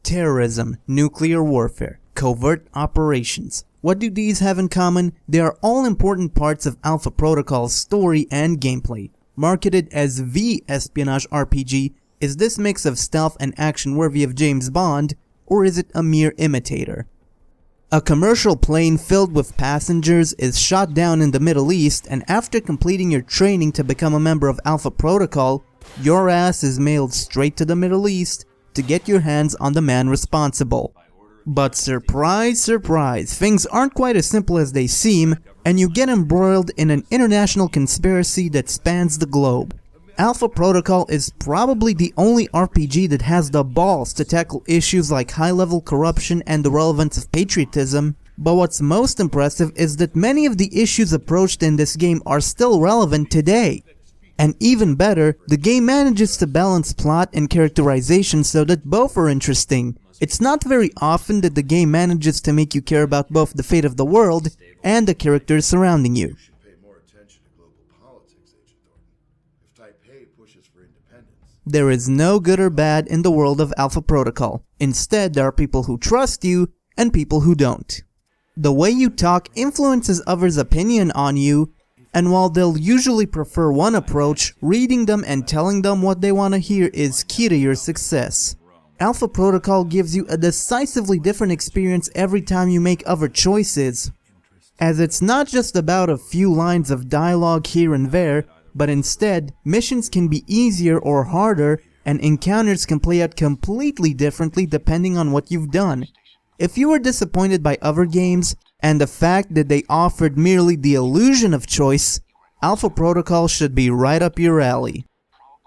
terrorism, nuclear warfare, covert operations. What do these have in common? They are all important parts of Alpha Protocol's story and gameplay. Marketed as the espionage RPG, is this mix of stealth and action worthy of James Bond, or is it a mere imitator? A commercial plane filled with passengers is shot down in the Middle East, and after completing your training to become a member of Alpha Protocol, your ass is mailed straight to the Middle East to get your hands on the man responsible. But surprise, surprise, things aren't quite as simple as they seem, and you get embroiled in an international conspiracy that spans the globe. Alpha Protocol is probably the only RPG that has the balls to tackle issues like high-level corruption and the relevance of patriotism, but what's most impressive is that many of the issues approached in this game are still relevant today. And even better, the game manages to balance plot and characterization so that both are interesting. It's not very often that the game manages to make you care about both the fate of the world and the characters surrounding you. There is no good or bad in the world of Alpha Protocol. Instead, there are people who trust you and people who don't. The way you talk influences others' opinion on you, and while they'll usually prefer one approach, reading them and telling them what they want to hear is key to your success. Alpha Protocol gives you a decisively different experience every time you make other choices, as it's not just about a few lines of dialogue here and there, but instead, missions can be easier or harder, and encounters can play out completely differently depending on what you've done. If you were disappointed by other games, and the fact that they offered merely the illusion of choice, Alpha Protocol should be right up your alley.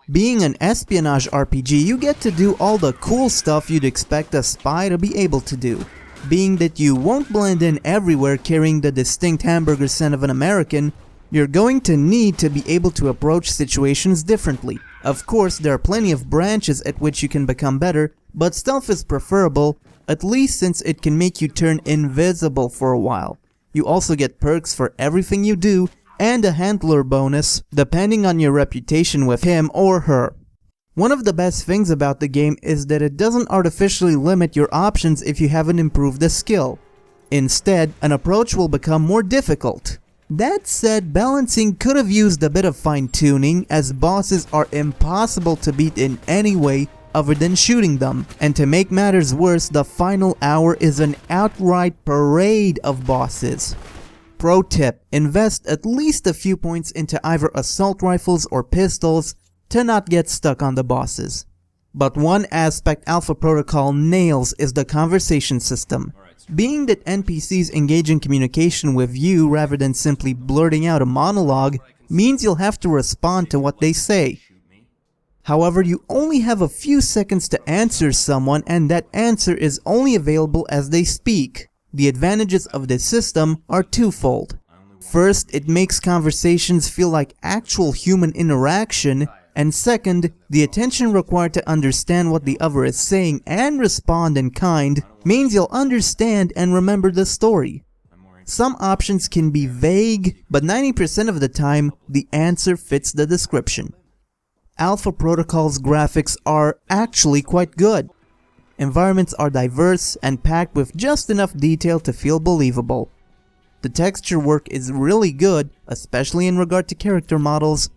Being an espionage RPG, you get to do all the cool stuff you'd expect a spy to be able to do. Being that you won't blend in everywhere carrying the distinct hamburger scent of an American, you're going to need to be able to approach situations differently. Of course, there are plenty of branches at which you can become better, but stealth is preferable, at least since it can make you turn invisible for a while. You also get perks for everything you do, and a handler bonus, depending on your reputation with him or her. One of the best things about the game is that it doesn't artificially limit your options if you haven't improved a skill. Instead, an approach will become more difficult. That said, balancing could have used a bit of fine-tuning, as bosses are impossible to beat in any way other than shooting them. And to make matters worse, the final hour is an outright parade of bosses. Pro tip, invest at least a few points into either assault rifles or pistols to not get stuck on the bosses. But one aspect Alpha Protocol nails is the conversation system. Being that NPCs engage in communication with you rather than simply blurting out a monologue means you'll have to respond to what they say. However, you only have a few seconds to answer someone, and that answer is only available as they speak. The advantages of this system are twofold. First, it makes conversations feel like actual human interaction, and second, the attention required to understand what the other is saying and respond in kind means you'll understand and remember the story. Some options can be vague, but 90% of the time, the answer fits the description. Alpha Protocol's graphics are actually quite good. Environments are diverse and packed with just enough detail to feel believable. The texture work is really good, especially in regard to character models.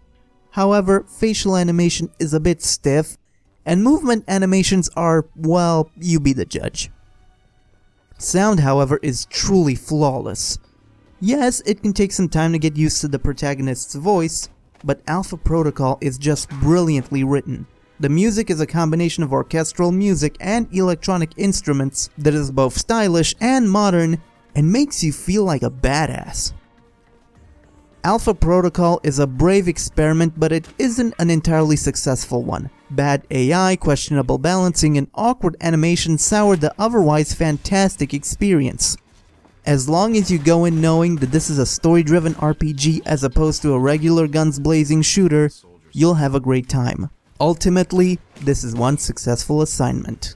However, facial animation is a bit stiff, and movement animations are, well, you be the judge. Sound, however, is truly flawless. Yes, it can take some time to get used to the protagonist's voice, but Alpha Protocol is just brilliantly written. The music is a combination of orchestral music and electronic instruments that is both stylish and modern and makes you feel like a badass. Alpha Protocol is a brave experiment, but it isn't an entirely successful one. Bad AI, questionable balancing, and awkward animation soured the otherwise fantastic experience. As long as you go in knowing that this is a story-driven RPG as opposed to a regular guns-blazing shooter, you'll have a great time. Ultimately, this is one successful assignment.